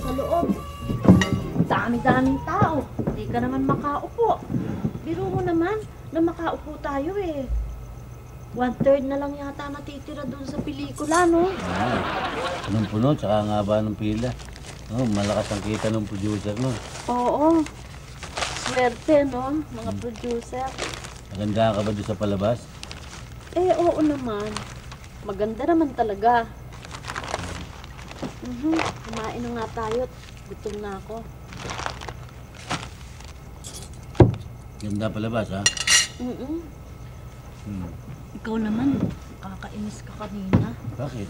sa loob. Dami-daming tao. Hindi ka naman makaupo. Biro mo naman na makaupo tayo eh. 1/3 na lang yata natitira doon sa pelikula, no? Punong-puno, tsaka ang haba ng pila. Oh, malakas ang kita ng producer mo. Oo. Swerte, no? Mga producer. Maganda ka ba doon sa palabas? Eh, oo naman. Maganda naman talaga. Kumain na nga tayo. Gutom na ako. Ganda palabas, ha? Ikaw naman, kakainis ka kanina. Bakit?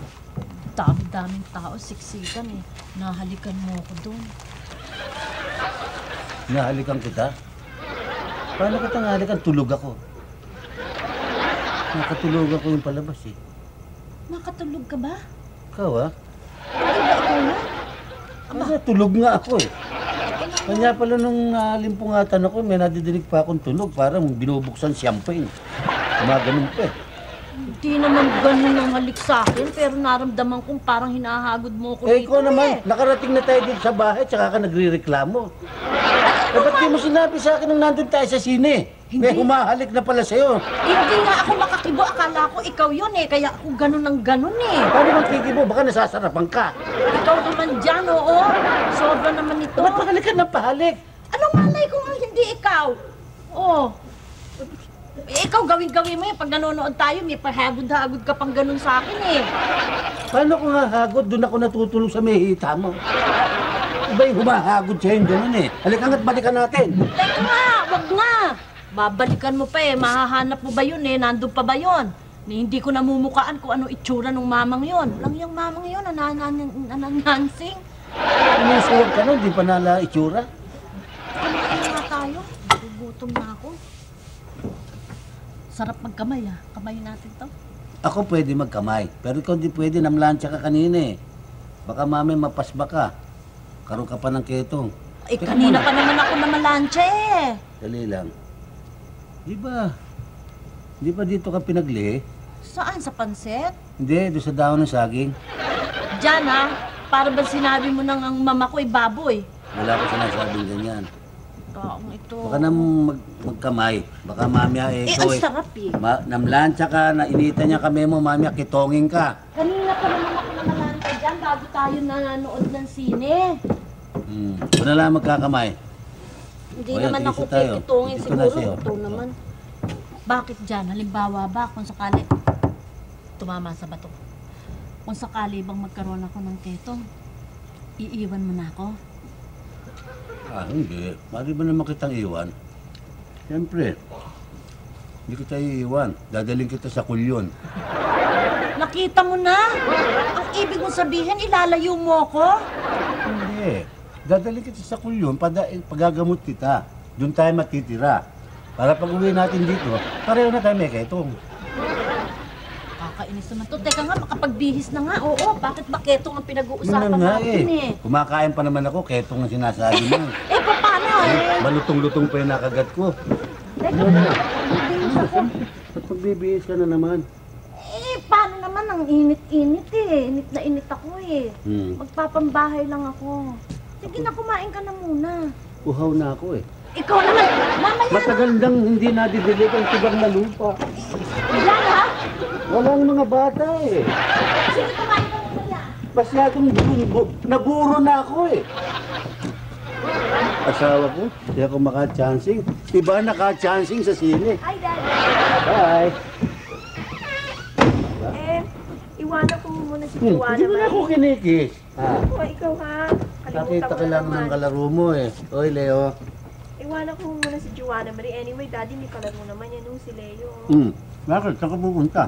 Dami-daming tao, siksikan eh. Nahalikan mo ako doon. Nahalikan kita? Paano kita nahalikan? Tulog ako. Nakatulog ako yung palabas, eh. Nakatulog ka ba? Ikaw, ha? Ay, ba ikaw na? Kasi tulog nga ako, eh. Kanya pala nung limpungatan ako, may nadidinig pa akong tunog. Parang binubuksan champagne. Gumaganon pa, eh. Hindi naman ganun ang halik sa akin, pero naramdaman kong parang hinahagod mo ko Eh, dito ikaw naman, nakarating na tayo dito sa bahay, tsaka ka nagre-reklamo. Eh, ba't di mo sinabi sa akin nung nandun tayo sa sine? May humahalik na pala sa'yo. Hindi nga ako makakibo, akala ko ikaw yun eh, kaya ako ganun ng ganun eh. Paano bang kikibo? Baka nasasarapan ka. Ikaw naman dyan, oo. Sobra naman ito. Ba't pahalik ka ng pahalik? Anong malay ko nga hindi ikaw? Oh. Ikaw gawin-gawin mo yun. Pag nanonood tayo, may pahagod-hagod ka pang ganun sa akin eh. Paano ko nga hagod? Doon ako natutulog sa may hita mo. Iba yung humahagod sa'yo yung ganun eh. Halika nga't balikan natin. Teka nga, wag nga. Babalikan mo pa eh. Mahahanap mo ba yun eh? Nandun pa ba yun? Hindi ko namumukaan kung ano itsura ng mamang yun. Lang yung mamang yun, nananansing. Inusuwag ka na, di pa nala itsura. Kumain nga tayo. Gugutom na ako. Sarap magkamay ah. Kamay natin to. Ako pwede magkamay, pero ikaw di pwede, namlansya ka kanina eh. Baka mami mapasba ka. Karoon ka pa ng ketong. Eh, kanina pa naman ako na malansya eh. Dali lang. Di ba dito ka pinagli? Saan? Sa panset? Hindi, doon sa dahon ng saging. Diyan ha? Para ba sinabi mo nang ang mama ko ay baboy? Wala ko sinasabing ganyan. Taong ito. Baka na magkamay. Baka mamaya eh, ang sarap eh. Namlansya ka, nainitan niya kami mo, mamaya kitongin ka. Kanina pa naman ako na malansya dyan bago tayo nanonood ng sine. Kung na lang magkakamay. Hindi O yan, naman ako tigisa tayo. kitongin Dito na siguro. sa'yo. Ito naman. Bakit dyan? Halimbawa ba kung sakali tumama sa bato? Kung sakali bang magkaroon ako ng ketong, iiwan mo na ako? Hindi. Mali ba naman kitang iwan? Siyempre. Hindi kita iiwan. Dadaling kita sa kulyon. Nakita mo na? Ang ibig mong sabihin, ilalayo mo ako? Hindi. Dadaling kita sa kulyon, pagagamot kita. Doon tayo matitira. Para pag uwi natin dito, pareho na tayo may ketong. Kakainis naman to. Teka nga, makapagbihis na nga. Oo, bakit ba ketong ang pinag-uusapan Yun na nga natin eh? Kumakain pa naman ako, ketong ang sinasabi mo. Eh, paano eh? Malutong-lutong pa yung nakagat ko. Teka nga, magbihis ako. Ba't magbibihis ka na naman? Eh, paano naman? Ang init-init eh. Init na init ako eh. Magpapambahay lang ako. Sige na, kumain ka na muna. Uhaw na ako eh. Ikaw naman, mamaya na. Matagal nang hindi nadidilig ang tigang na lupa. Yan ha? Walang mga bata eh. Sige, kumain ka muna. Masyadong naburo na ako eh. Asawa ko, hindi ako maka-chancing. Iba naka-chancing sa sine. Hi, Daddy. Bye. Eh, iwanan ko muna si Joanna. Hindi mo na ako kinikis. Oh, ikaw ha. Nakita ka lang ng kalaro mo eh. Oy, Leo. Iwanan ko muna si Joanna Marie. Anyway, Daddy, may kalaro naman yan si Leo. Bakit? Saan ka pupunta?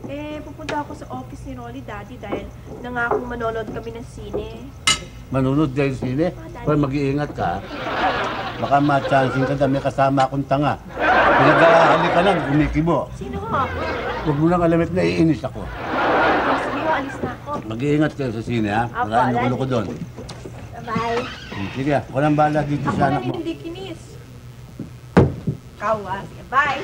Eh, pupunta ako sa office ni Rolly, Daddy, dahil nangakong manonood kami ng sine. Manunod dahil sine? Daddy. Pero mag-iingat ka. Baka ma-chancing ka na may kasama akong tanga. Pinag-ahali ka lang, kumikibo. Sino ho? Huwag mo nang alamit na iinis ako. Oh, sige ho, alis na ako. Mag-iingat kayo sa sine, ha? Apo, Maraming Daddy. gulo ko doon. Bye. Sige, walang bala dito Ako sa na anak mo. hindi kinis. Kawa. Sige, bye.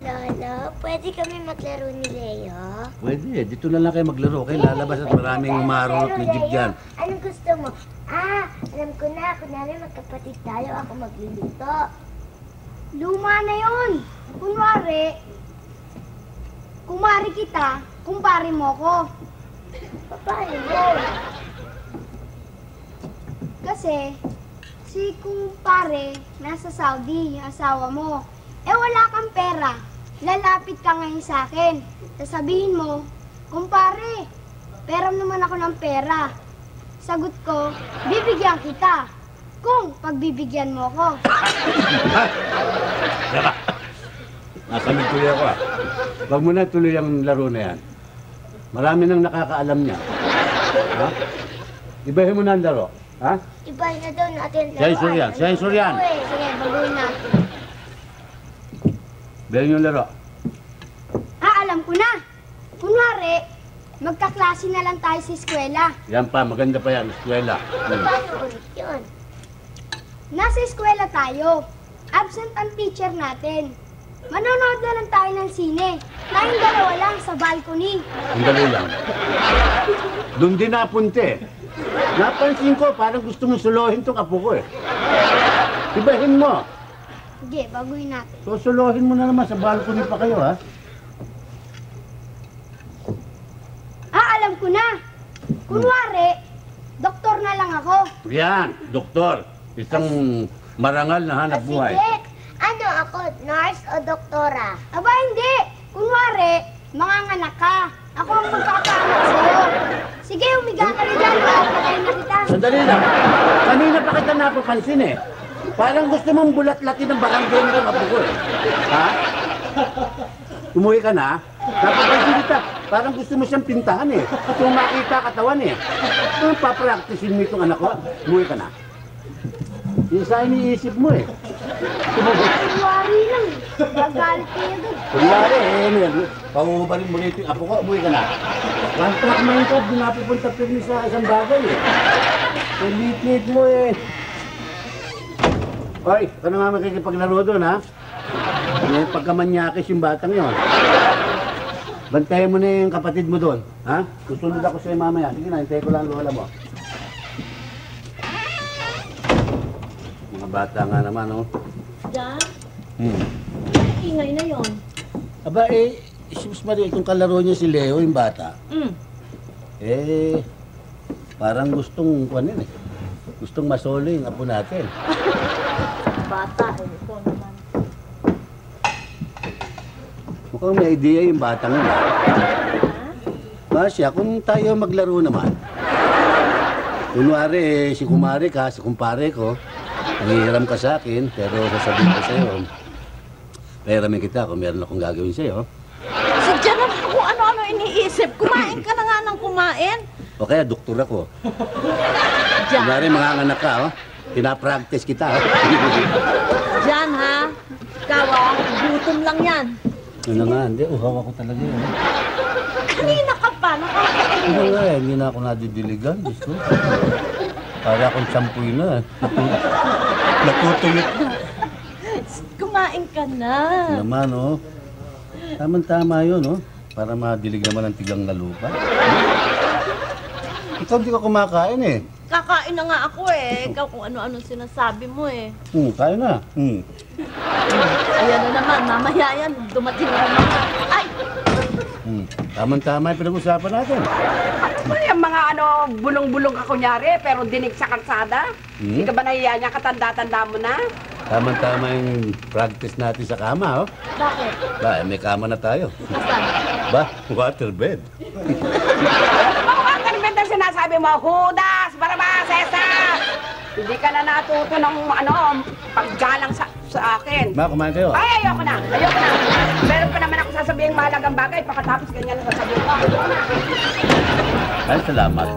Lolo, pwede kami maglaro ni Leo? Pwede, dito na lang kayo maglaro. Okay, lalabas at maraming marunot na jeep dyan. Anong gusto mo? Alam ko na. Kunwari magkapatid tayo, ako magluluto. Luma na yun. Kunwari, kumari kita, kumpare mo ko. Paano mo? Kasi, si kumpare nasa Saudi, yung asawa mo. Eh wala kang pera. Lalapit ka ngayon sa akin. Sasabihin mo, kumpare, peram naman ako ng pera. Sagot ko, bibigyan kita. Kung pagbibigyan mo ko. Nasamig tuloy ako ah. Huwag mo na tuloy ang laro na yan. Marami nang nakakaalam niya. Ha? Ibahin mo na ang laro. Ha? Ibahin na daw natin ang Sensor yan, sensor yan. Sige, baguhin natin. Ibahin yung laro. Alam ko na. Kunwari, magkaklase na lang tayo sa eskwela. Yan pa, maganda pa yan, eskwela. Paano ulit yun? Nasa eskwela tayo. Absent ang teacher natin. Manonood na lang tayo ng sine. Tayong dalawa lang sa balcony. Ang dali lang. Doon din napunte. Napansin ko, parang gusto mong suluhin tong apo ko eh. Ibahin mo. Sige, baguhin natin. Susuluhin mo na naman sa balcony pa kayo ha. Alam ko na. Kunwari, doktor na lang ako. Yan, doktor. Isang marangal na hanap buhay. Sige. Ano ako? Nurse o doktora? Aba, hindi. Kunwari, manganganak ka. Ako ang magkakaanak sa'yo. Sige, umiga ka na dyan. Patayin na kita. Sandali lang. Kanina pa kita napapansin eh. Parang gusto mong bulat-latin ng barangay ng apo ko eh. Ha? Umuwi ka na? Napapansin kita. Parang gusto mo siyang pintahan eh. Kung makita katawan eh. Kung papracticein mo itong anak ko, umuwi ka na. Yung sa iniisip mo eh. Kunwari lang. Gagalit kayo doon. Kunyari eh, pangubarin mo rito yung apo ko, umuwi ka na. One track mind ka, di napupunta pirmi sa isang bagay eh. Ang lit-lit mo eh. Hoy, ka na nga makikipaglaro doon ha. May pagkamanyakis yung batang yun. Bantayan mo na yung kapatid mo doon, ha? Susunod ako sa'yo mamaya. Sige na, hintayin ko lang ang lola mo. Mga bata nga naman, oh. Jan, Hmm. ingay na yon. Aba, sus Maria, itong kalaro niya si Leo, yung bata. Parang gustong, ano yun eh. Gustong masolo yung apo natin. Bata, ito naman. Mukhang may idea yung batang yun. Masya, kung tayo maglaro naman. Kunwari, si kumare ka, si kumpare ko, nangihiram ka sa akin, pero sasabihin ko sa'yo, pahiramin kita kung meron akong gagawin sa'yo. Si Jan naman kung ano-ano iniisip. Kumain ka na nga ng kumain. O kaya, doktor ako. Jan, Kunwari, manganganak ka, oh. Pinapractice kita, oh. Jan ha. Ikaw gutom lang yan. Ano nga, hindi, uhaw ako talaga yun. Kanina ka pa, nakakain. Ano nga, hindi na ako nadidiligan, Diyos ko. Para akong champuy na. Natutuyot na. Kumain ka na. Naman, oh. Tama-tama yun, oh. Para madilig naman ang tigang na lupa. Ikaw di ka kumakain, eh. Kakain na nga ako eh. Ikaw kung ano-ano sinasabi mo eh. Kain na. Ayan na naman, mamaya yan. Dumating na naman. Ay! Tama-tama yung pinag-usapan natin. Ano yung mga bulong-bulong ka kunyari, pero dinig sa kalsada? Hindi ka ba nahiya niya, katanda-tanda mo na? Tama-tama yung practice natin sa kama, oh. Bakit? Ba, may kama na tayo. Nasaan? Ba, waterbed. Ang kanibet ang sinasabi mo, Judas, Barabas, Cesar! Hindi ka na natuto ng paggalang sa akin. Ma, kumain kayo. Ay, ayoko na. Meron pa naman ako sasabihin mahalagang bagay, pagkatapos ganyan ang sasabihin ko. Ayoko na. Ay, salamat.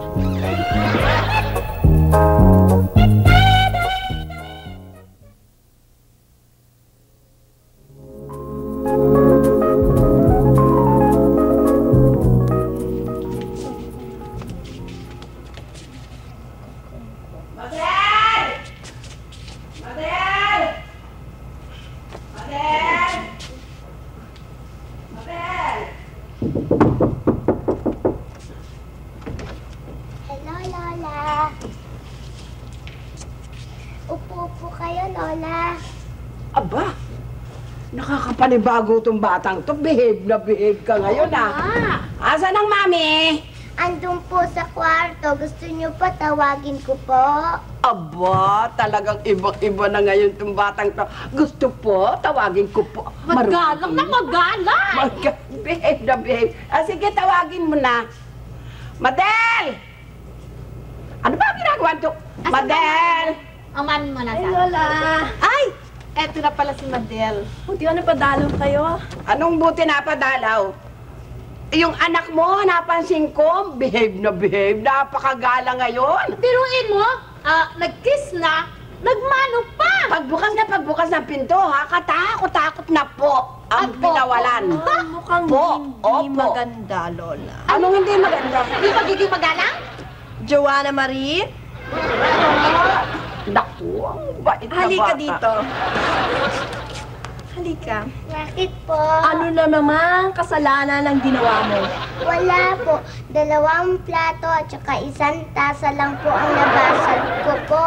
Hello, Lola. Lola. Aba, nakakapanibago tong batang to. Behave na behave ka ngayon, ah. Asan ang mami? Andun po sa kwarto. Gusto niyo pa tawagin ko po? Aba, talagang iba-iba na ngayon tong batang to. Gusto po, tawagin ko po. Magalang na magalang! Behave na behave. Ah, sige, tawagin mo na. Madel! Ano ba ang ginagawa to? Madel! Ang mami mo na Ay, Lola. Ay! Eto na pala si Madel. Buti na napadalaw kayo. Anong buti napadalaw? Yung anak mo, napansin ko, behave na behave. Napakagala ngayon. Biruin mo, nag-kiss na, nagmano pa! Pagbukas ng pinto, ha? Katakot-takot na po ang At pinawalan. Mukhang Po, hindi opo. maganda, Lola. Anong hindi maganda? Hindi magiging magalang? Joanna Marie, Naku, ang bait na halika bata. dito. Halika. Bakit po? Ano na naman kasalanan ng ginawa mo? Wala po. 2 plato at saka 1 tasa lang po ang nabasag ko po.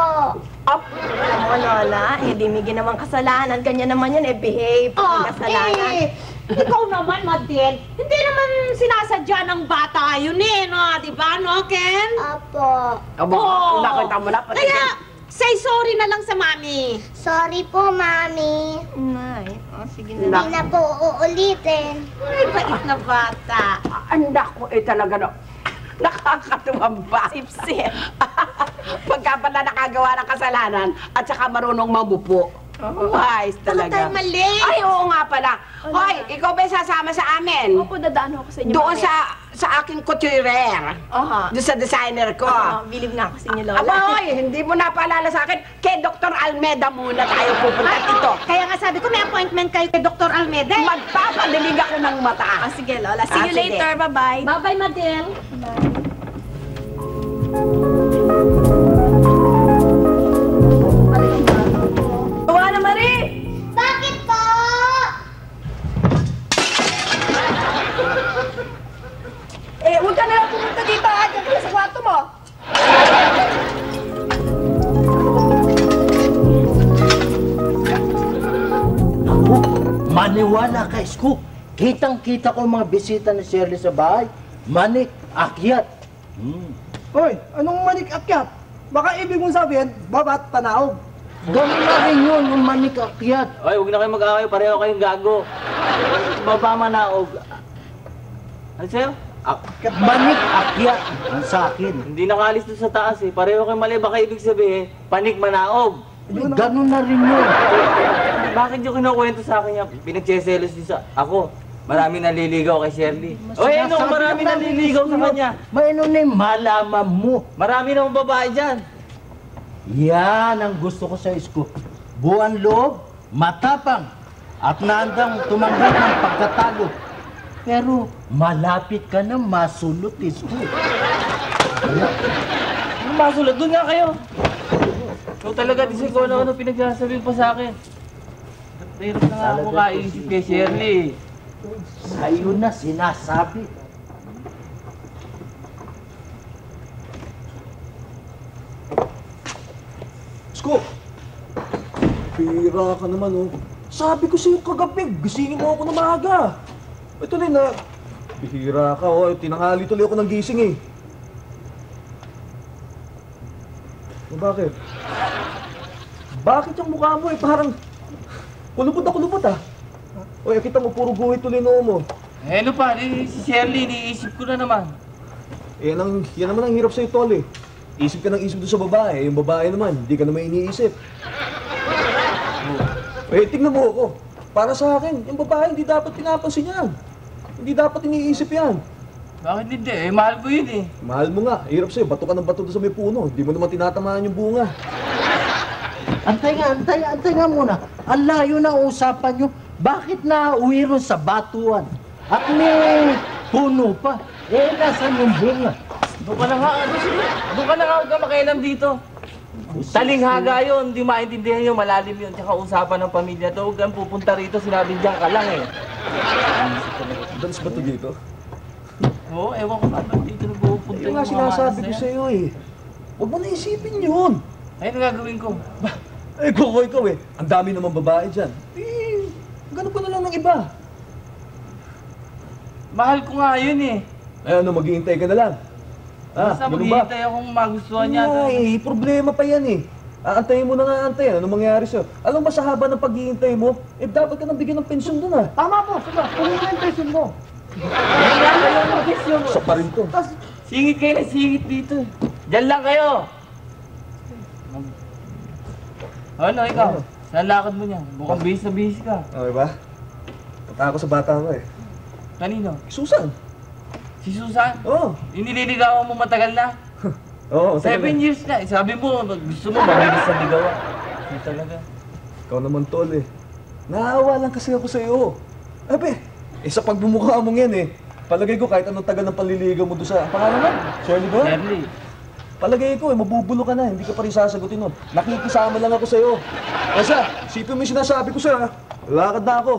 Up. Alam mo, Lola, hindi may ginawang kasalanan. Ganyan naman yun, behave. Kasalanan. Ikaw naman, Madel. Hindi naman sinasadya ng bata yun no? Di ba, no, Ken? Opo. Aba, Oo. nakita mo na. pati- Kaya, say sorry na lang sa mami. Sorry po, Mami. Nay, sige Hindi na. na po uulitin. Ay, bait na bata. Ang naku, talaga no. Nakakatuwang ba? Sip-sip. Pagka pala nakagawa ng kasalanan at saka marunong mamupo. Wise Wala talaga. tayong mali. Ay, oo nga pala. Hoy, ikaw ba sasama sa amin? Opo, dadaan ako sa inyo. Doon mamaya. sa aking couturier. Aha. Doon sa designer ko. Believe na ako sa inyo, Lola. Aba, hoy, hindi mo napaalala sa akin. Kay Dr. Almeda muna tayo pupunta dito. Kaya nga sabi ko, may appointment kayo kay Dr. Almeda. Magpapadilig ako ng mata. Sige, Lola. See you sige. later. Bye-bye. Bye-bye, Madel. Joanna Marie! Bakit po? Huwag ka na lang pumunta dito, ha? Diyan ka na sa kwarto mo. Ako, maniwala ka, Isko. Kitang-kita ko ang mga bisita ni Shirley sa bahay. Manik, akyat. Hoy, anong manik akyat? Baka ibig mong sabihin, babat panaog. Ganun na rin yun, yung manik akyat. Ay, huwag na kayo mag-away. Pareho kayong gago. Baba manaog. Ano sa'yo? Manik akyat ang sa akin. Hindi nakalis doon sa taas eh. Pareho kayong mali. Baka ibig sabihin, panik manaog. Ganun na rin yun. Bakit yung kinukwento sa akin yan? Pinagseselos din sa ako. Marami naliligaw kay Shirley. Oy, ano? Sinasabi Marami naman, naliligaw sa Isko, kanya. May ano na yung malaman mo. Marami namang babae dyan. Yan ang gusto ko sa Isko. Buwan loob, matapang, at naandang tumanggap ng pagkatalo. Pero malapit ka na masulot, Isko. Ano masulat? Doon nga kayo. Ikaw talaga, di ko ano pinagsasabi pa sa akin. Hirap na nga ako kaisip kay Shirley. Sa'yo na sinasabi. Isko! Pira ka naman, oh. Sabi ko sa'yo kagabi, gisingin mo ako na maaga. Ito rin, na. Bihira ka, oh. Tinanghali tuloy ako ng gising, eh. O, bakit? Bakit yung mukha mo, eh? Parang kulubot na kulubot, ah. O, kita mo, puro guhit tuloy noo mo. Eh, ano pa? Si Shirley, iniisip ko na naman. Yan naman ang hirap sa'yo, tol, eh. Isip ka ng isip doon sa babae. Yung babae naman, hindi ka naman iniisip. Eh, tingnan mo ako. Para sa akin, yung babae hindi dapat pinapansin yan. Hindi dapat iniisip yan. Bakit hindi? Eh, mahal ko yun eh. Mahal mo nga. Hirap sa'yo. Bato ka ng bato doon sa may puno. Hindi mo naman tinatamaan yung bunga. Antay nga muna. Ang layo na usapan nyo. Bakit nauwi ron sa batuan? At may puno pa. Eh, nasan yung bunga? Doon ka na nga, doon ka na nga, huwag ka makialam dito. Talinghaga yun, hindi maintindihan yun, malalim yun. Tsaka usapan ng pamilya to, huwag kang pupunta rito, sinabing diyan ka lang eh. Dalas ba ito dito? Oo, ewan ko ba dito na pupunta Yung nga mga sinasabi ko malas na sa'yo, eh. Huwag mo na isipin yun. yan. Ayun ang gagawin ko. Eh, kung ikaw eh, ang dami naman babae dyan. Eh, ganun ko na lang ng iba. Mahal ko nga yun eh. Eh, ano, maghihintay ka na lang. Basta ganun ba? maghihintay akong magustuhan niya. Ay, problema pa yan eh. Aantayin mo na nga antayin. Ano mangyayari sa'yo? Alam mo, sa haba ng paghihintay mo, eh, dapat ka nang bigyan ng pensyon dun ah. Tama po, sige. Kunin mo yung pension mo. Sa pa rin to. Singit kayo na singit dito eh. Diyan lang kayo. Ano, ikaw? Saan lakad mo niya? Mukhang bihis na bihis ka. Okay ba? Punta ako sa bata ko eh. Kanino? Susan. Si Susan? Oo. Inililigawan mo matagal na? Oo, 7 years na. Sabi mo, gusto mo mabilis na ligawan. Hindi talaga. Ikaw naman tol eh. Naawa lang kasi ako sa'yo. Abe, sa pagbumukha mong yan eh. Palagay ko kahit anong tagal ng panliligaw mo doon sa... Pangalan mo? Shirley ba? Shirley. Palagay ko eh, mabubulo ka na. Hindi ka pa rin sasagutin nun. Nakikisama lang ako sa'yo. Esa, isipin mo yung sinasabi ko sa'yo ha. Lakad na ako.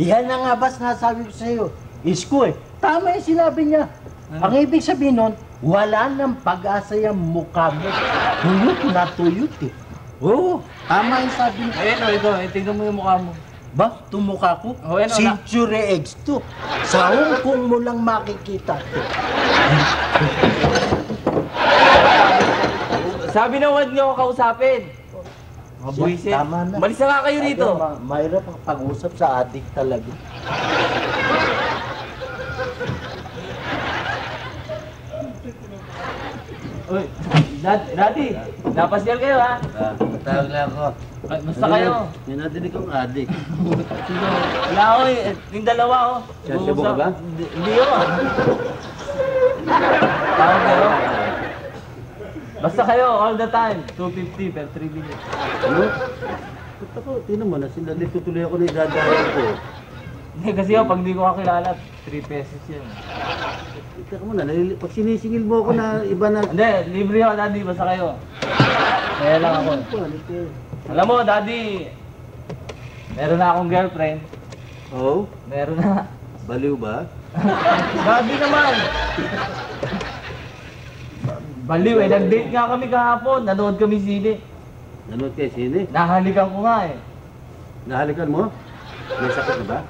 Yan na nga ba sinasabi ko sa'yo? Isko eh. Tama yung sinabi niya. Ang ibig sabihin nun, wala nang pag-asa yung mukha mo. Tuyot na tuyot eh. Oo, tama yung sabi niya. Ayun o, ito. Tingnan mo yung mukha mo. Ba, tumukha ko? Oh, ano, Century Eggs to. Sa Hong Kong mo lang makikita. Sabi na huwag niyo ako kausapin. Mga buwisit. Tama na. Malis na nga kayo rito. Mahirap ang pag-usap sa adik talaga. Uy, Daddy, napasyal kayo ha? Tawag lang ako. Basta kayo. May nadinig kong adik. Sino? Wala ako eh. Yung dalawa oh. Sasabo ka ba? Hindi ako. Tawag kayo. Basta kayo all the time. 250 per 3 minutes. Ano? Ba't ako, tinan mo na, sila tutuloy ako na idadayan ko. Hindi kasi ako, pag hindi ko kakilala, 3 pesos yan. Ika ka muna, pag sinisingil mo ako na iba na... Hindi, libre ako, Daddy. Basta kayo. Kaya lang ako. Alam mo, Daddy, meron na akong girlfriend. Oo? Meron na. Baliw ba? Daddy naman! Baliw eh, nag-date nga kami kahapon. Nanood kami sine. Nanood kayo sine? Nahalikan ko nga eh. Nahalikan mo? May sakit na ba?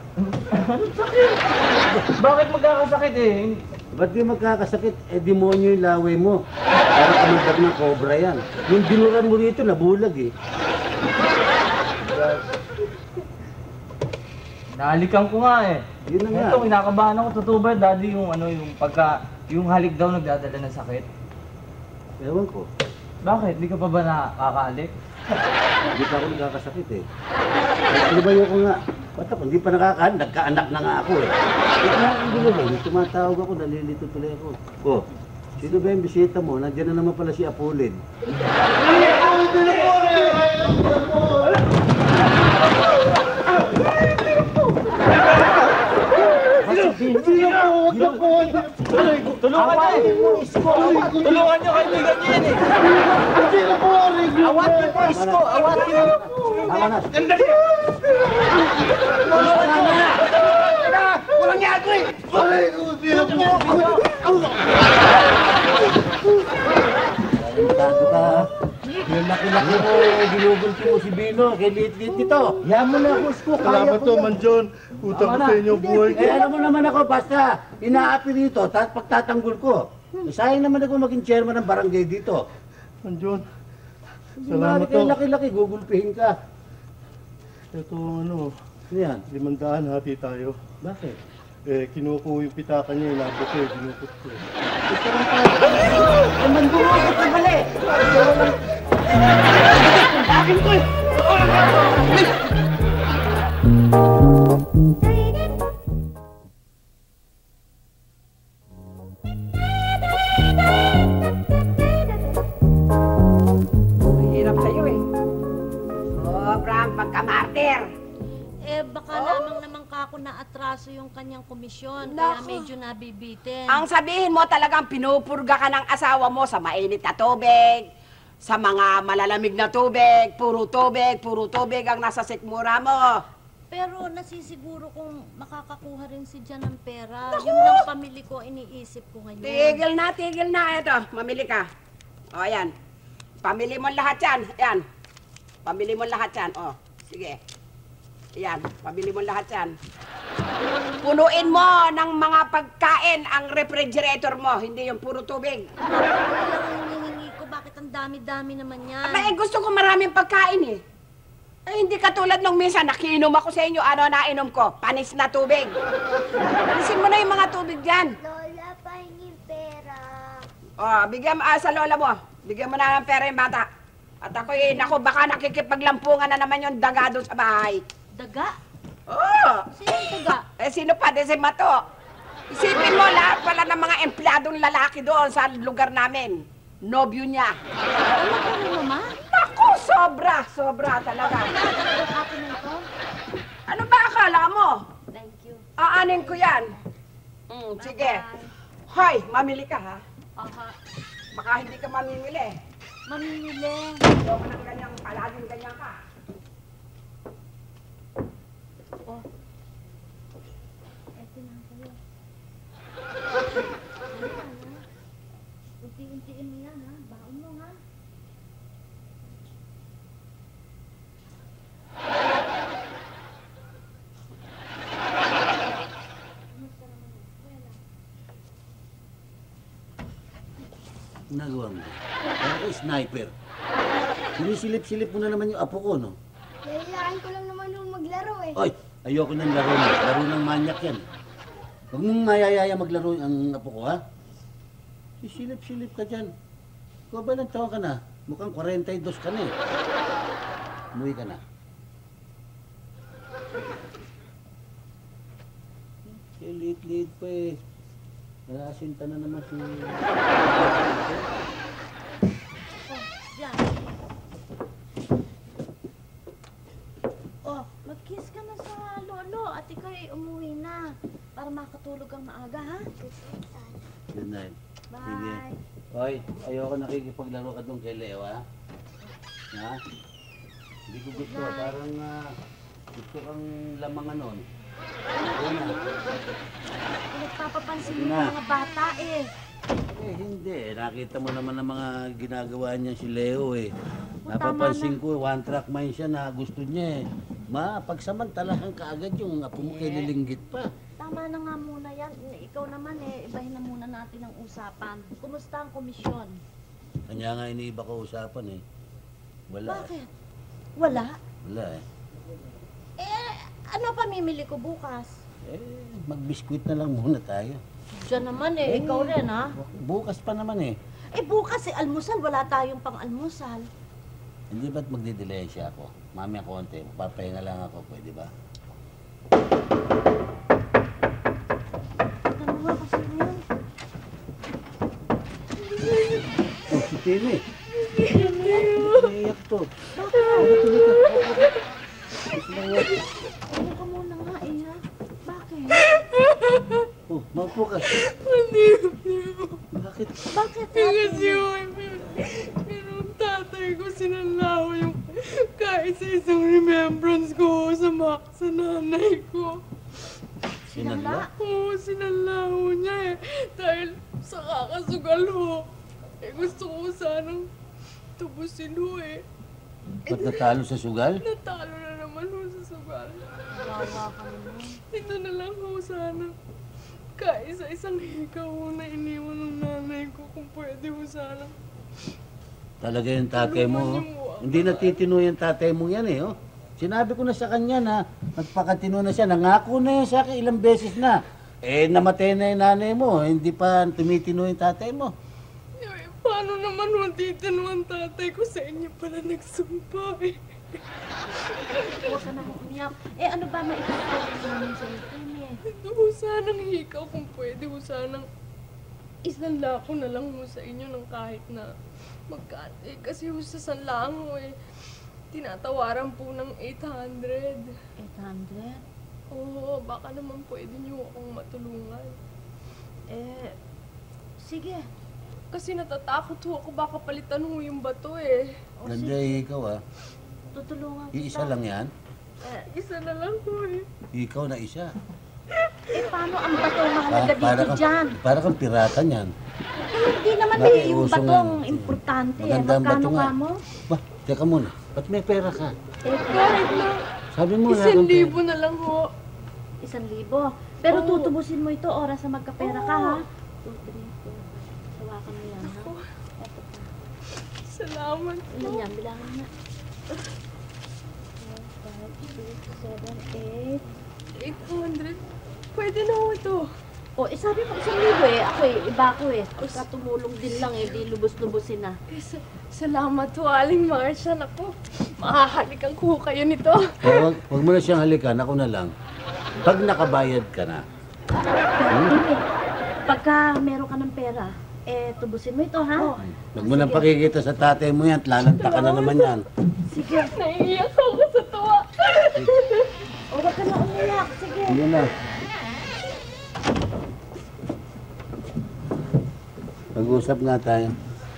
Bakit magkakasakit eh? Ba't di magkakasakit? Eh, demonyo yung laway mo. Parang kamundag ng cobra yan. Yung dinuran mo rito, nabulag eh. Nahalikan ko nga eh. Yun na nga. Ito, kinakabahan ako. Totoo ba, Daddy, yung ano, yung pagka... Yung halik daw nagdadala ng sakit? Ewan ko. Bakit? Di ka pa ba nakakahalik? Hindi pa ako nagkakasakit eh. Ano ba yun ko nga? Ba't ako? Hindi pa nakakahan. Nagkaanak na nga ako eh. Ito nga ang gulo eh. Tumatawag ako, nalilito tuloy ako. Oh, sino ba yung bisita mo? Nandiyan na naman pala si Apulid. Tulungan niyo! Tulungan niyo, kaibigan niyo yan eh! Awat niyo po, Isko! Awat niyo! Tama na. Walang yago eh! Tado ka. Yung laki-laki mo, ginugulti mo si Bino. Kay liit-liit nito. Yan mo na ako, Isko! Salamat to, Manjon. Utang ko sa inyo buhay ko. Eh, alam mo naman ako, basta inaapi dito, pagtatanggol ko. Sayang naman ako maging chairman ng barangay dito. Manjon, Salamat salamat to. laki-laki, gugulpihin ka. Ito ano, Ano yan? 500 hati tayo. Bakit? Eh, kinuko yung pitaka niya, inabot ko, dinukot ko. Ay, mandurot ka mali! Akin ko eh! Mahirap sa'yo eh. Sobrang pagkamartir. Eh, baka lamang naman kako na atraso yung kanyang komisyon, kaya medyo nabibitin. Ang sabihin mo talagang pinupurga ka ng asawa mo sa mainit na tubig, sa mga malalamig na tubig, puro tubig ang nasa sikmura mo. Pero nasisiguro kung makakakuha rin si Jan ng pera. Yun lang pamili ko, iniisip ko ngayon. Tigil na. Ito, mamili ka. O, ayan. Pamili mo lahat yan. Yan. Pamili mo lahat yan. Oh, sige. Yan, pamili mo lahat yan. Punuin mo ng mga pagkain ang refrigerator mo, hindi yung puro tubig. Ang hinihingi ko, bakit ang dami-dami naman yan? Aba, gusto ko maraming pagkain eh. Hindi katulad nung minsan, nakiinom ako sa inyo, ano nainom ko? Panis na tubig. Alisin mo na yung mga tubig dyan. Lola, pahingin pera. Oh, bigyan mo sa lola mo. Bigyan mo na ng pera yung bata. At ako'y, naku, baka nakikipaglampungan na naman yung daga doon sa bahay. Daga? Oo! Sino yung daga? Sino pa? De si Mato. Isipin mo, lahat pala ng mga empleyadong lalaki doon sa lugar namin. Nobyo niya. Ano naman? Naku, sobra talaga. Akin na ito? Ano ba akala mo? Thank you. Aanin ko yan. Sige. Hoy, mamili ka ha. Aha. Baka hindi ka mamimili. Mamimili. Ayaw ko ng ganyang, palaging ganyan ka. Oh. Eto na kayo. Unti-untiin mo yan, ha? Baon mo, ha? Nagawa mo. Ako sniper. Sinisilip-silip mo na naman yung apo ko, no? Lailakan ko lang naman nung maglaro eh. Ay, ayoko ng laro mo. Laro ng manyak yan. Huwag mong mayayaya maglaro ang apo ko, ha? Sisilip-silip ka dyan. Ikaw ba lang taon ka na? Mukhang 42 ka na eh. Umuwi ka na. Liit-liit pa eh. Nakasinta na naman si... Diyan. Oh, mag-kiss ka na sa lolo at ikaw ay umuwi na. Para makatulog kang maaga, ha? Good night. Bye. Hoy, ayoko nakikipaglaro ka doon kay Leo, ha? Ha? Hindi ko gusto. Parang gusto kang lamangan nun. Ayun na. Nagpapapansin Sige mo na. yung mga bata, eh. Eh, hindi. Nakita mo naman ang mga ginagawa niya si Leo, eh. Tama Napapansin ko, one track mind siya na gusto niya, eh. Pagsamantalahan ka agad yung apo mo kay lilinggit pa. Tama na nga muna yan. Ikaw naman, eh. Ibahin na muna natin ang usapan. Kumusta ang komisyon? Kanya nga iniiba ko usapan, eh. Wala. Bakit? Wala? Wala, eh. Eh, ano pamimili ko bukas? Eh, magbiskwit na lang muna tayo. Diyan naman, eh. Ikaw rin, ha? Bukas pa naman, eh. Eh, bukas, eh. Almusal. Wala tayong pang-almusal. Hindi ba't magdidelay siya ako? Mamaya konti, papahinga lang ako, pwede ba? Ano nga kasi yun? Oh, si Timmy. Naiyak to. Bakit? Ano ka muna nga, eh, ha? Bakit? Oh, maupo ka. Bakit? Bakit, Kasi yung tatay ko sinalaw yung kahit sa isang remembrance ko sa nanay ko. Sinala? Oo, sinalaw niya eh. Dahil sa kakasugal ho. Eh gusto ko sanang tubusin ho eh. Ba't natalo sa sugal? Natalo na naman ho sa sugal. Wawa ka naman. Ito na lang ho sana. Kaisa-isang hikaw ho na iniwan ng nanay ko kung pwede ho sana. Talaga yung tatay mo. Hindi natitino yung tatay mo yan eh. Oh. Sinabi ko na sa kanya na nagpakatino na siya. Nangako na yan sa akin ilang beses na. Eh, namatay na yung nanay mo. Hindi pa tumitino yung tatay mo. Eh, paano naman ho titino ang tatay ko sa inyo pala nagsumpa eh. Huwag ka na umiyak. Eh, ano ba maipapagod namin sa itin, eh? Ito ho sanang hikaw kung pwede ho sanang isanla ko na lang ho sa inyo ng kahit na magkano. Eh, kasi ho sa sanlaan ho eh, tinatawaran po ng 800. 800? Oo, baka naman pwede niyo akong matulungan. Eh, sige. Kasi natatakot ho ako baka palitan ho yung bato eh. O, Ganda sige. ikaw ah. Tutulungan kita. Iisa lang yan? Isa na lang ho eh. Ikaw na isa. Eh, paano ang bato mahalaga dito dyan? Para kang pirata niyan. hindi naman Bakit eh. Yung uso batong nga? importante eh. Maganda ang Magkano bato nga. ka mo? Ba, teka muna. Ba't may pera ka? Kahit na Sabi mo wala 1,000 kang pera. na lang ho. 1,000. Pero Oo. tutubusin mo ito oras na magkapera ka, ha? Oo. 2, 3, 4. Hawakan mo yan, ha? Eto pa. Salamat Ilan po. yan? Bilangan na. 4, 5, 6, 7, 8. 800. Pwede na ho ito. O, sabi mo 1,000 eh. Ako eh, iba ko eh. Pagka tumulong din lang eh, di lubos-lubosin na. Salamat ho, Aling Marcia. Naku, makakalikan ko kayo nito. Huwag mo na siyang halikan, ako na lang. Pag nakabayad ka na, Hindi. Pagka meron ka ng pera, eh, tubusin mo ito, ha? huwag mo nang pakikita sa tatay mo yan, lalanta ka na naman yan. Sige. Naiiyak ako sa tuwa. O, wag ka na umiyak. Sige. Hindi na. Pag-usap nga tayo.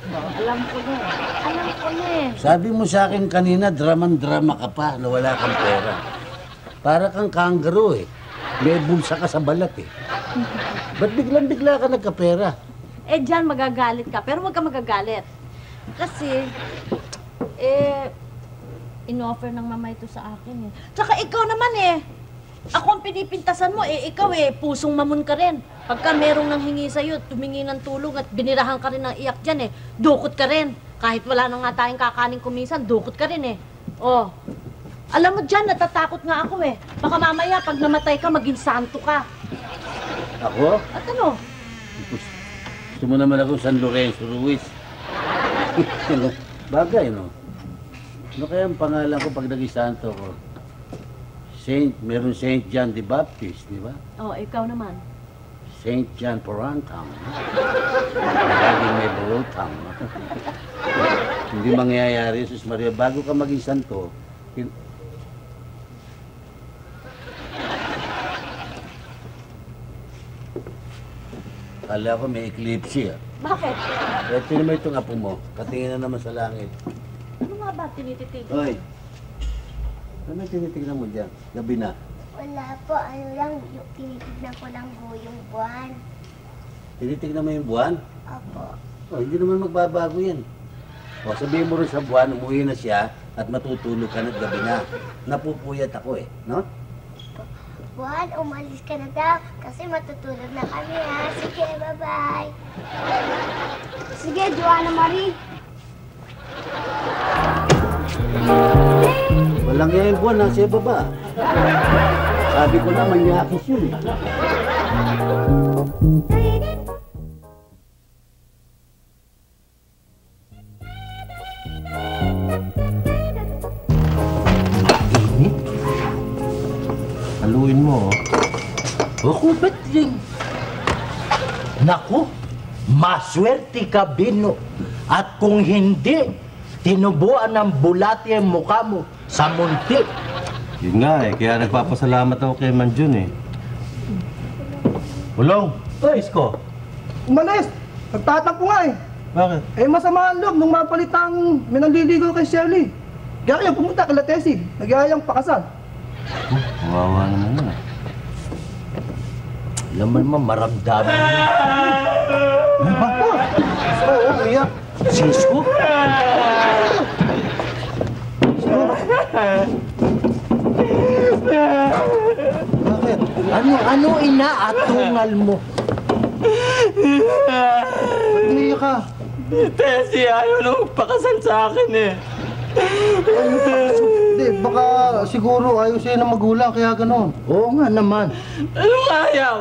Alam ko na eh. Alam ko na eh. Sabi mo sa akin kanina, draman-drama ka pa na wala kang pera. Para kang kangaroo eh. May bulsa ka sa balat eh. Ba't biglang-bigla ka nagkapera? Eh, dyan magagalit ka. Pero wag ka magagalit. Kasi, in-offer ng mama ito sa akin eh. Tsaka ikaw naman eh. Ako ang pinipintasan mo eh. Ikaw eh, pusong mamon ka rin. Pagka merong nang hingi sa'yo, tumingi ng tulong at binirahan ka rin ng iyak dyan eh. Dukot ka rin. Kahit wala na nga tayong kakanin kuminsan, dukot ka rin eh. Oh. Alam mo dyan, natatakot nga ako eh. Baka mamaya, pag namatay ka, maging santo ka. Ako? At ano? Gusto mo naman ako San Lorenzo Ruiz. Bagay, no? Ano kaya ang pangalan ko pag naging santo ko? Meron Saint John the Baptist, di ba? Oh, ikaw naman. Saint John Porantang. Laging may burutang. Hindi mangyayari, Jesus Maria. Bago ka maging santo, Kala ko may eclipse ah. Bakit? Ito naman itong apo mo. Patingin na naman sa langit. Ano nga ba tinititig? Hoy! Ano tinitignan mo dyan? Gabi na. Wala po, ano lang, yung tinitignan ko lang po yung buwan. Tinitignan mo yung buwan? Opo. Oh, hindi naman magbabago yan. O, sabihin mo rin sa buwan, umuwi na siya at matutulog ka na at gabi na. Napupuyat ako eh, no? Buwan, umalis ka na daw kasi matutulog na kami ha. Sige, bye-bye. Sige, Joanna Marie. Walang yan yung buwan, nasa baba. Sabi ko na, manyakis yun eh. Init. Haluin mo, oh. Ako, ba't yung... Naku, maswerte ka, Bino. At kung hindi, tinubuan ng bulati ang mukha mo sa munti. Yun nga eh, kaya nagpapasalamat ako kay Manjun eh. Ulong! Isko, Umalis! Nagtatampo nga eh. Bakit? Eh, masama ang loob nung mapalitang may nanliligaw kay Shirley. Kaya kayo pumunta kay Latesig. Nagyayang pakasal. Kawawa naman yun ah. alam mo naman maramdaman mo. Ano ba? Oo, umiyak. Si Isko? Bakit? Ano inaatungal mo? Ba't umiyak ka? Tessie, ayaw na magpakasal sa akin eh. Hindi, baka siguro ayaw sa'yo ng magulang, kaya ganon. Oo nga naman. Anong ayaw?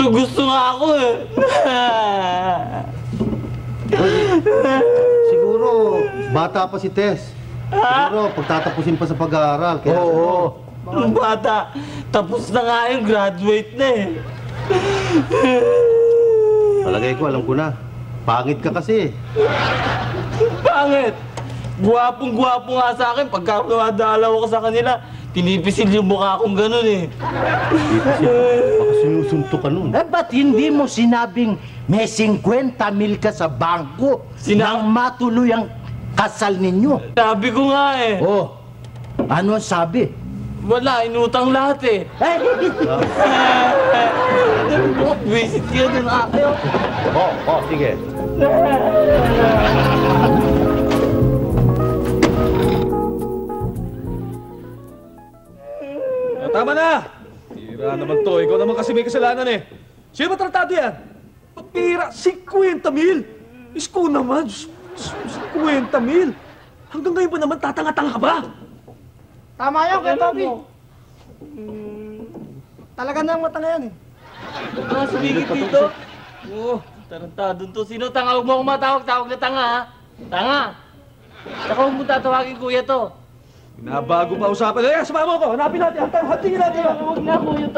Gusto nga ako eh. Siguro, bata pa si Tess. Siguro, pagtatapusin pa sa pag-aaral. Kaya Oo. Ang bata, tapos na nga yung graduate na eh. palagay ko, alam ko na. Pangit ka kasi. Pangit! Guwapong-guwapo nga sa akin. Pagka dumadalaw ako sa kanila, tinipisil yung mukha akong ganun eh. Baka sinusuntok ka nun. Eh, ba't hindi mo sinabing may 50 mil ka sa bangko nang matuloy ang kasal ninyo? Sabi ko nga eh. Oh, ano ang sabi? Wala, inutang lahat eh. Visit yun yung akin. Sige. Tama na! Tira naman to. Ikaw naman kasi may kasalanan eh. Sino ba tratado yan? Pira, 50,000! Isko naman, 50,000! Hanggang ngayon ba naman tatanga-tanga ka ba? Tama yan, Kuya Bobby. Talaga nang matanga yan eh. Sumigit dito. Oo, tarantado to. Sino tanga? Huwag mo akong matawag-tawag na tanga, ha? Tanga! Saka huwag mo tatawagin kuya to. Nabago pa usapan. Eh, sumama ko. Hanapin natin. Hantingin natin. Huwag na kuya to.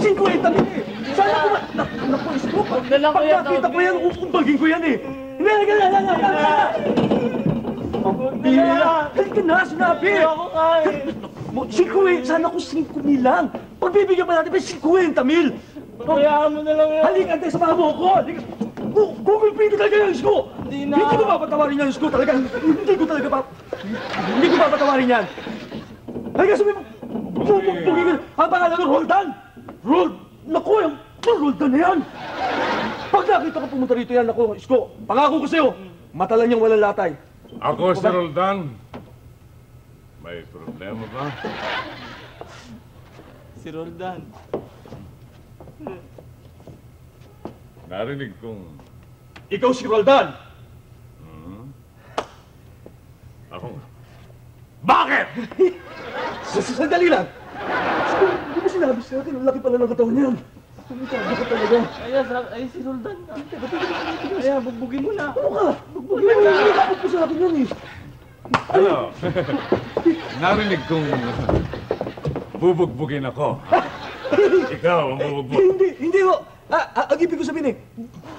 50,000 eh. Sana ko ba? Naku, Isko. Huwag na lang kuya to. Pagkakita ko yan, ukumbagin ko yan eh. Hindi, halika na, sinabi. Ako kaya. 50, sana ko 5,000 lang. Pagbibigyan pa natin, 50,000. Pabayaan mo na lang yan. Halika, antay, sumama mo ko. Google Pay talaga yan, Isko. Hindi na. Hindi ko papatawarin yan, Isko. Talaga, hindi ko papatawarin yan. Halika, sabi mo. Bugin ka. Ang pangalan ng Roldan. Naku, yung Roldan na yan. Pag nakita ko pumunta rito yan, naku, Isko, pangako ko sa'yo, mata lang niyang walang latay. Ako si Roldan. May problema ba? Si Roldan. Narinig kong... Ikaw si Roldan. Ako nga. Bakit? Sandali lang. Isko, hindi mo sinabi sa akin, ang laki pala ng katawan niyan. Tumitabi ka talaga. Ay, si Roldan. Ay, bugbugin mo na. Ano ka? Bugbugin mo. Nilakot ko sa akin yan eh. Ano? Narinig kong... bubugbugin ako. Ikaw ang bubugbog. Hindi ho. Ang ibig ko sabihin eh,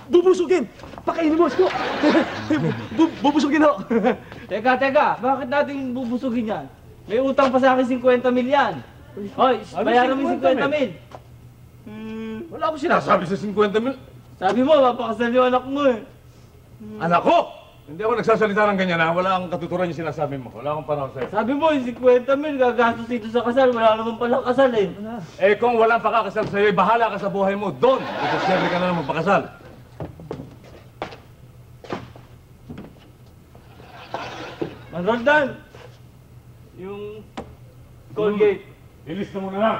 bubusugin. Pakainin mo, Isko. Bubusugin ho. Teka. Bakit natin bubusugin yan? May utang pa sa akin 50 milyan. Hoy, bayaran mo yung 50 mil. Wala akong sinasabi sa 50,000. Sabi mo, mapakasal yung anak mo eh. Anak ko! Hindi ako nagsasalita ng ganyan ha. Wala akong katuturan yung sinasabi mo. Wala akong panahon sa'yo. Sabi mo, yung 50 mil, gagastos dito sa kasal. Wala naman palang kasal eh. Eh kung walang pakakasal sa'yo, bahala ka sa buhay mo. Doon! Ipasiyempre ka na ng magpakasal. Man Roldan! Yung Colgate. Ilista mo na lang.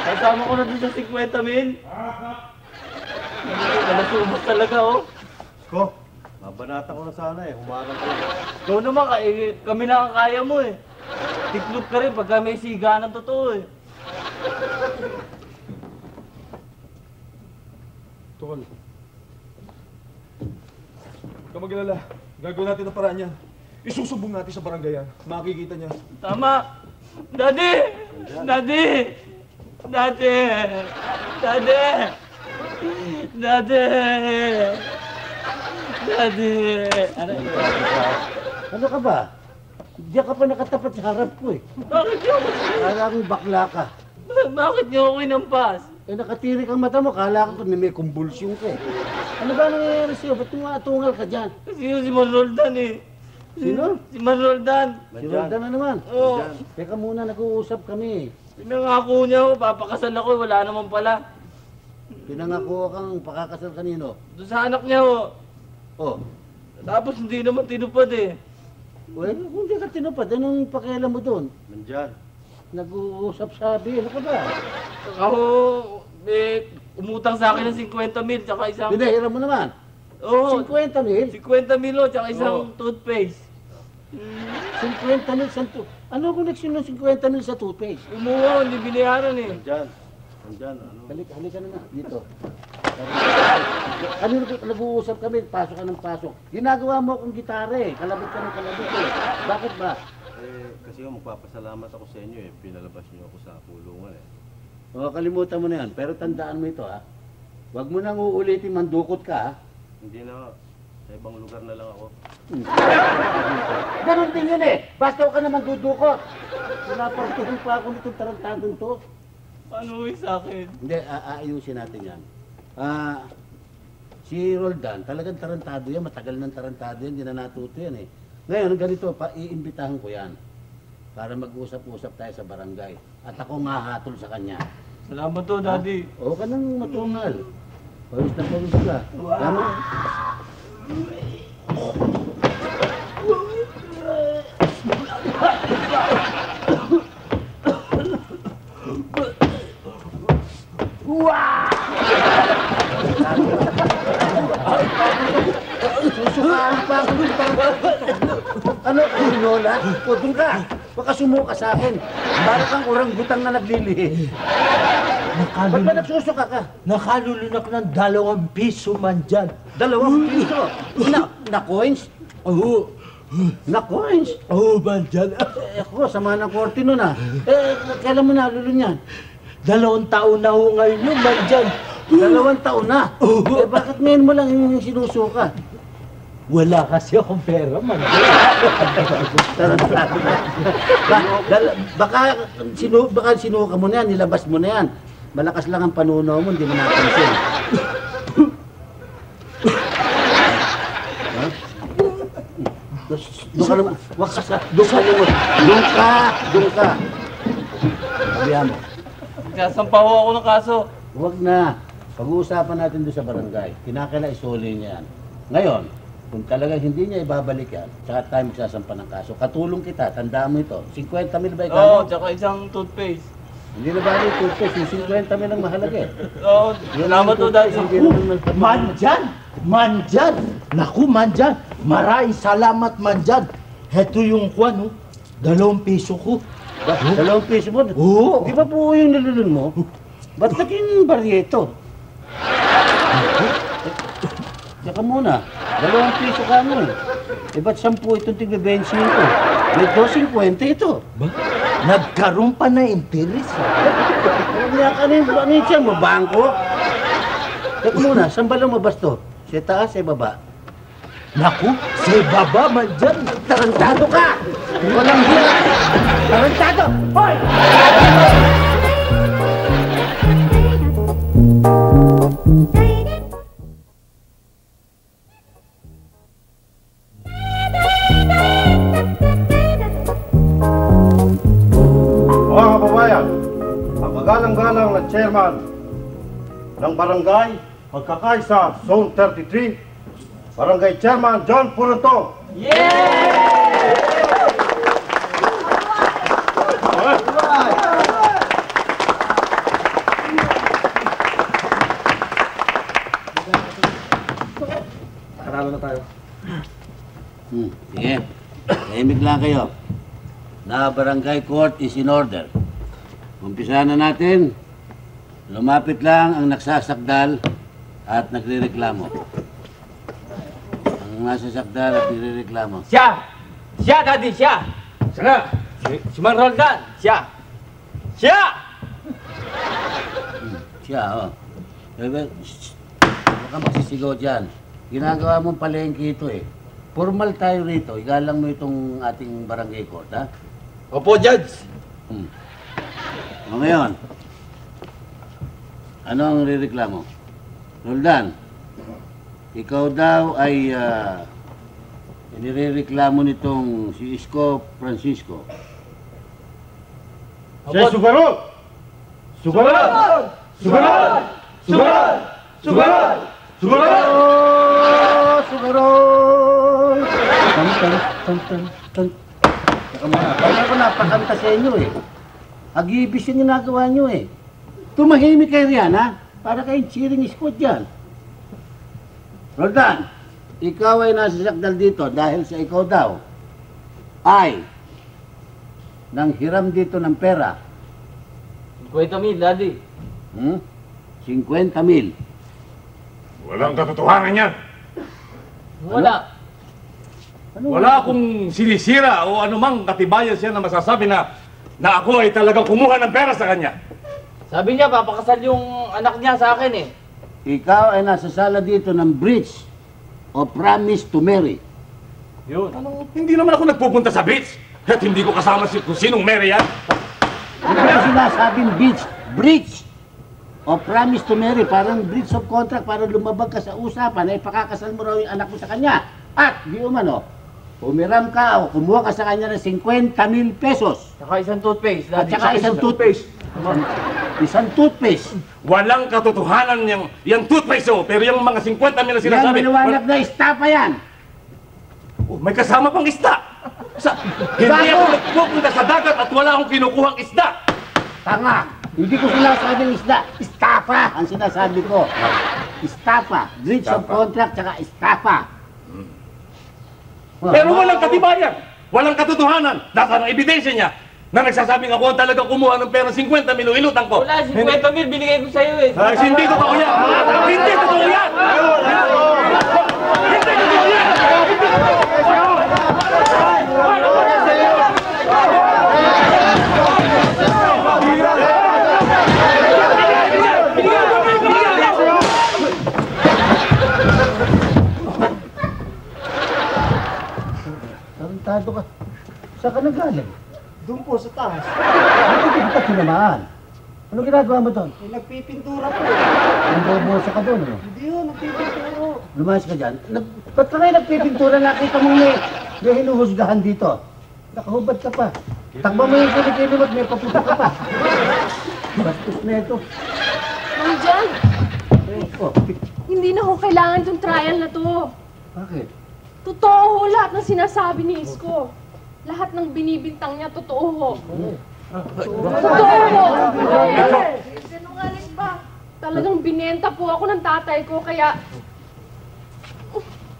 Kasama ko na dun sa 50 mil. Nalasubos talaga oh. Ko, mabanata ko na sana eh. Humarang ko lang. Ikaw naman, kami na ang kaya mo eh. Tiklop ka rin pagka may siga ng totoo eh. Tol. Huwag ka mag-alala. Gagawin natin ang paraan niya. Isusubong natin sa barangay yan. Makikita niya. Tama! Daddy! Daddy! Daddy! Daddy! Daddy! Daddy! Ano ka ba? Diyan ka pa nakatapat sa harap ko eh. Bakit yun? Parang bakla ka. Bakit niyo ako inampas? Eh nakatirik ang mata mo, kala ko may kumbulsyon ka eh. Ano ba nangyayari sa'yo? Ba't tungal ka dyan? Kasi yun si Man Roldan eh. Sino? Si Man Roldan. Si Roldan na naman. Oo. Teka muna, nag-uusap kami. Pinangako niya ako, papakasal ako, wala naman pala. Pinangako kang pakakasal kanino? Doon sa anak niya ho. Oh. Tapos hindi naman tinupad eh. Well, kung di ka tinupad, anong pakialam mo doon? Nandyan. Nag-uusap sabi, ano ka ba? Ako, umutang sa akin ng 50 mil, tsaka isang... Binahiram mo naman. Oo. 50 mil? 50 mil tsaka isang toothpaste. 50 mil sa Ano koneksyon ng 50 mil sa toothpaste? Umuha, hindi binayaran eh. Nandyan, ano? Halika na nga, dito. Ano nag-uusap kami, pasok ka ng pasok. Ginagawa mo akong gitara eh, kalabit ka ng kalabit eh. Bakit ba? Eh, kasi magpapasalamat ako sa inyo eh. Pinalabas niyo ako sa kulungan eh. O, kalimutan mo na yan, pero tandaan mo ito ha. Huwag mo nang uulitin, mandukot ka ha. Hindi na, sa ibang lugar na lang ako. Ganun din yun eh, basta huwag ka naman dudukot. Pinapartuhin pa ako nitong tarantadong to. Paano uwi sa akin? Hindi, aayusin natin yan. Si Roldan, talagang tarantado yan, matagal ng tarantado yan, hindi na natuto yan eh. Ngayon, ganito, iimbitahan ko yan para mag-usap-usap tayo sa barangay. At ako mahatol sa kanya. Salamat to, Daddy. O ka nang matungal. Pawis na pawis ka. Tama. Susukaan pa ako. Ano, Pinola? O, doon ka. Baka sumuka sa akin. Para kang orangutang na naglilihi. Ba't ba nagsusuka ka? Nakalulun ako ng 2 piso man dyan. 2 piso? Na coins? Oo. Na coins? Oo, man dyan. Ako, sama ng korte nun ah. Kailan mo nalulun yan? 2 taon na ho ngayon yun, man dyan. 2 taon na? Bakit ngayon mo lang yung sinusuka? Wala kasi akong pera, man. Baka sinuka mo na yan, nilabas mo na yan. Malakas lang ang panunaw mo, hindi mo napansin. Doon ka naman. Doon ka. Sabihan mo. Sasampaho ako ng kaso. Huwag na. Pag-uusapan natin doon sa barangay. Kinakailangan isuli niya yan. Ngayon, kung talaga hindi niya ibabalik yan, tsaka tayo magsasampa ng kaso. Katulong kita, tandaan mo ito. 50,000 ba ikaw? Oo, tsaka isang toothpaste. Hindi na bali toothpaste, yung 50,000 ang mahalaga eh. Oo, salamat to, Daddy. Man dyan. Naku, man dyan. Maraming salamat, man dyan. Heto yung kwan, oh. 2 piso ko. 2 piso mo? Oo. Di ba po yung nilulun mo? Ba't naging baryeto? Tsaka muna, 2 piso ka mo eh. Eh ba't 10 itong tig-25 ito? May 2.50 ito. Ba? Nagkaroon pa na interest. Ano yung siya mo? Bangko? Teka muna, saan ba lumabas to? Sa taas, sa baba? Naku, sa baba man dyan. Tarantado ka! Walang hila! Tarantado! Hoy! Mga kababayan, ang magalang-galang na chairman ng barangay Pagkakaisa Zone 33, Barangay Chairman John Puranto. Karalo na tayo. Sige, tahimik lang kayo. Na barangay court is in order. Umpisa na natin. Lumapit lang ang nagsasakdal at nagrereklamo. Ang nasasakdal at nagrereklamo. Siya! Siya, Daddy, siya! Sana! Si Man Roldan, siya! Siya! Siya, oh. Huwag kang magsisigaw dyan. Ginagawa mong palengke ito eh. Formal tayo rito. Igalang mo itong ating barangay court, ha? Opo, Judge! O ngayon, ano ang rereklamo? Roldan, ikaw daw ay nirereklamo nitong si Isko Francisco. Siya Sugarol! Sugarol! Sugarol! Sugarol! Sugarol! Sugarol! Sugarol! Tan. Kaya ko napakanta sa inyo eh. Agibis yung ginagawa nyo eh. Tumahimik kayo riyan ha? Para kayong cheering squad yan. Roldan, ikaw ay nasasakdal dito dahil sa ikaw daw ay nang hiram dito ng pera. 50,000, Daddy. 50,000. Walang katotohanan yan. Wala. Wala akong sinisira o anumang katibayan siya na masasabi na ako ay talagang kumuha ng pera sa kanya. Sabi niya, papakasal yung anak niya sa akin eh. Ikaw ay nasasala dito ng breach o promise to marry. Yun. Hindi naman ako nagpupunta sa beach. At hindi ko kasama kung sinong Mary yan. Ano ba sinasabing breach o promise to marry? Parang breach of contract para lumabag ka sa usapan ay pakakasal mo raw yung anak mo sa kanya. At di umano, umiram ka o kumuha ka sa kanya ng 50,000 pesos. Saka isang toothpaste, At Daddy. saka isang toothpaste. Isang toothpaste. Walang katotohanan yung toothpaste oh. Pero yung mga 50 mil na Yan, sinasabi... maliwanag na estafa yan. Oh, may kasama pang isda. Hindi ako nagpupunta sa dagat at wala akong kinukuhang isda. Tanga. Hindi ko sinasabing isda. Estafa ang sinasabi ko. Estafa. Breach of contract tsaka estafa. Pero walang katibayan. Walang katotohanan. Nasaan ang ebidensya niya na nagsasabing ako ang talagang kumuha ng pera 50 mil o inutang ko. Wala, 50 mil binigay ko sa'yo eh. Hindi totoo yan! Hindi totoo yan! Hindi totoo yan! Tarantado ka. Saan ka nagaling? Doon po sa taas. Nagpipitas mo naman. Ano ginagawa mo doon? Eh, nagpipintura po. Nagbobosa ka doon, ano? Hindi yun, nagpipintura. Lumayas ka dyan. Ba't ka ngayon nagpipintura? Nakita mo may hinuhusgahan dito. Nakahubad ka pa. Takba mo yung kilikili mo at may paputa ka pa. Bastos na ito. Mang Jan, Oh, hindi na ho kailangan itong trial na to. bakit? Totoo ho lahat ng sinasabi ni Isko. Lahat ng binibintang niya, totoo ho. Totoo ho! Sinungaling ba? Talagang binenta po ako ng tatay ko, kaya...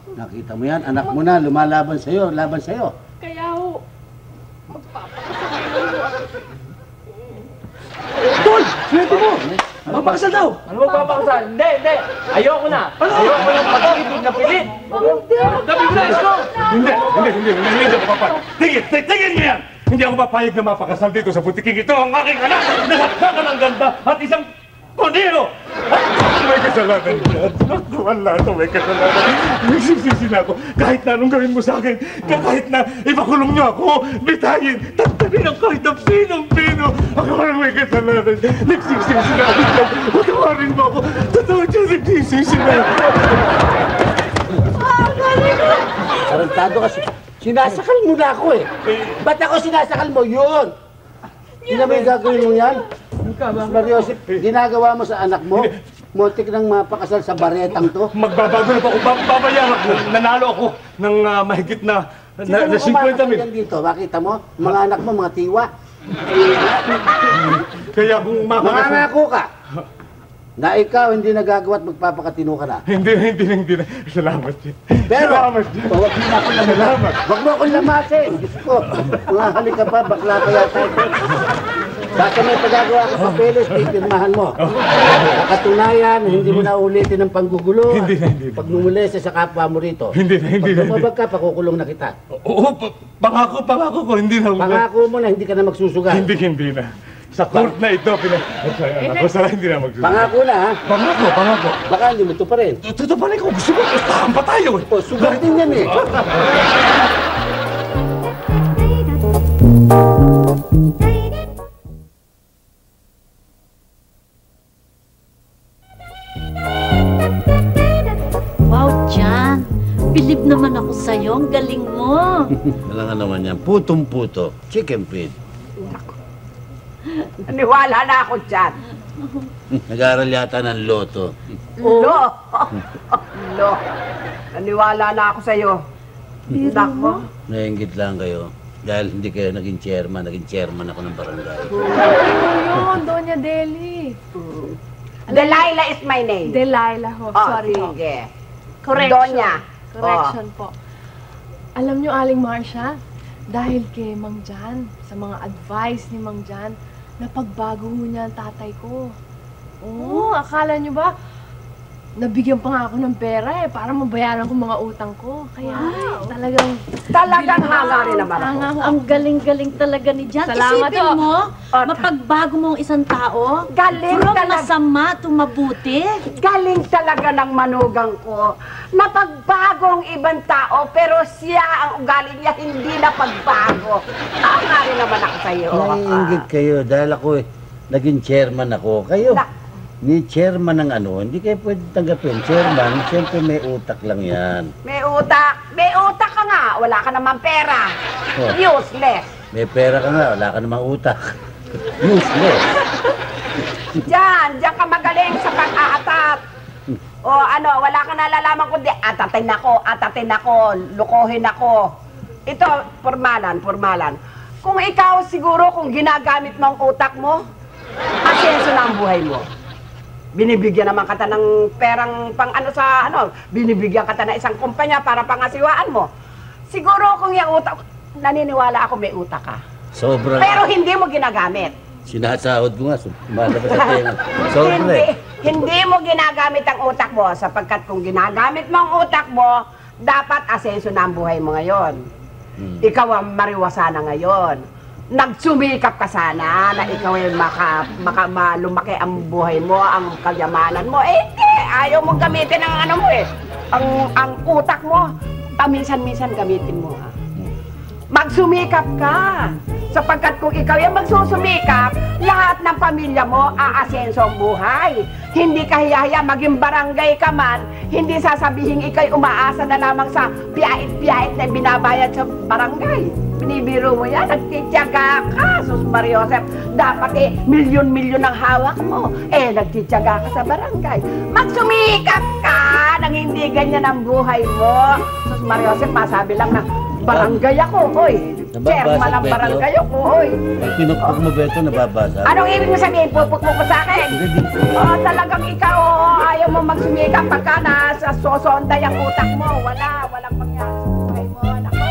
Nakita mo yan? Anak mo na, lumalaban sa'yo, laban sa'yo. Kaya ho, magpapakasal na ho ako. Tol! Swerte mo! Papakasal daw! Ano magpapakasal? Hindi, hindi. Ayoko na. Ayoko ng pag-ibig na pilit. Dabi mo na, Isko! Hindi ako papayag. Tingin mo yan! Hindi ako papayag na mapakasal dito sa butiking ito. Ang aking anak, nasaksakan ng ganda at isang kondero! May kasalanan yan. Wala ito, may kasalanan. Nagsisisi na ako. Kahit na anong gawin mo sa akin, kahit na ipakulong niyo ako, bitayin, tagtagin ang kahit ang pinong-pino. Ako lang may kasalanan. Nagsisisi na ako. Patawarin mo ako. Totoo dyan, nagsisisi na ako. Tarantado kasi. Sinasakal mo na ako eh. Ba't ako sinasakal mo? Yun! Hindi na may gagawin mo yan? Mario Joseph, ginagawa mo sa anak mo? Motik nang mapakasal sa baretang to? Magbabago na po ako. Babayaran ako. Nanalo ako ng mahigit na 50 mil. Dito, makita mo? Mga anak mo, mga tiwa. Kaya kung Mangangako ka na ikaw hindi nagagawa at magpapakatino ka na. Hindi na. Salamat din. Pero, Salamat din. huwag mo ako Salamat. Huwag mo akong lamasin. Diyos ko, mahali ka pa, bakla ka yata ito. Basta may pagagawa ka sa pelos, pipirmahan mo. Katunayan, hindi mo na ulitin ang panggugulo. Hindi na. Pag numulese sa kapwa mo rito. Hindi na. Pag lumabag ka, pakukulong na kita. Oo, pangako ko, hindi na. Pangako mo na hindi ka na magsusugal. Hindi na. Sa court na ito, ako sana hindi na magsusunod. Pangako na, ha? Pangako. Baka hindi mo ito pa rin. Totoo pa rin ko. Gusto ko, tahan pa tayo eh. O, sugal din yan eh. Wow, Jan. Bilib naman ako sa'yo. Ang galing mo. Wala nga naman yan. Putong-puto. Chicken feed. Naniwala na ako dyan. Nag-aaral yata ng loto. Lo! Lo! Naniwala na ako sa'yo. Nako. Nainggit lang kayo. Dahil hindi kayo naging chairman ako ng barangay. Yun, Doña Deli. Delilah is my name. Delilah ho. Sorry ho. Sige. Correction. Doña. Correction po. Alam nyo, Aling Marcia, dahil kay Mang Jan, sa mga advice ni Mang Jan, napagbago ho niya ang tatay ko. Oo, akala nyo ba, nabigyan pa nga ako ng pera eh, para mabayaran ko mga utang ko. Kaya talagang hanga rin naman ako. Ang galing-galing talaga ni Jan. Salamat Isipin ho. mo, mapagbago mo ang isang tao. Galing from talaga. masama to mabuti. Galing talaga ng manugang ko. Napagbago ang ibang tao, pero siya, ang ugali niya, hindi na pagbago. Hanga rin naman ako sa'yo. Naiinggit kayo dahil ako naging chairman ako. Kayo, ni chairman ng ano, hindi kayo pwede tanggapin. Chairman, siyempre may utak lang yan. May utak. May utak ka nga. Wala ka naman pera. Oh. Useless. May pera ka nga, wala ka namang utak. Useless. Diyan ka magaling sa pag-aatat. O ano, wala ka nalalaman kundi atatin ako, lukohin ako. Ito, formalan. Kung ikaw siguro, kung ginagamit mo ang utak mo, asenso na ang buhay mo. Binibigyan naman kita ng perang binibigyan kita ng isang kumpanya para pangasiwaan mo. Siguro kung yung utak, naniniwala ako may utak ka. Sobra. Pero hindi mo ginagamit. Sinasahod ko nga, lumalabas sa tenga. Sobra eh. Hindi mo ginagamit ang utak mo sapagkat kung ginagamit mo ang utak mo, dapat asenso na ang buhay mo ngayon. Ikaw ang mariwasa na ngayon. Nagsumikap ka sana na ikaw ay lumaki ang buhay mo, ang kayamanan mo. Eh, hindi. Ayaw mong gamitin ang ano mo eh. Ang utak mo, paminsan-minsan gamitin mo. Ha? Magsumikap ka. Sapagkat kung ikaw yung magsusumikap, lahat ng pamilya mo aasenso ang buhay. Hindi ka hiya-hiya, maging barangay ka man, hindi sasabihin ikaw'y umaasa na lamang sa piyait-piyait na binabayad sa barangay. Binibiro mo yan, nagtitiyaga ka, Sus Mariosep. Dapat milyon-milyon ang hawak mo. Nagtitiyaga ka sa barangay. Magsumikap ka nang hindi ganyan ang buhay mo. Sus Mariosep, masabi lang na, barangay ako, oy. Chairman ang barangay ako, oy. Pag pinupok mo ba ito, nababasa? Anong ibig mo sabihin? Pupuk mo ko sa akin? Talagang ikaw, ayaw mo magsumikap pagka nasa sosonday ang utak mo. Walang mangyari sa buhay mo. Nako.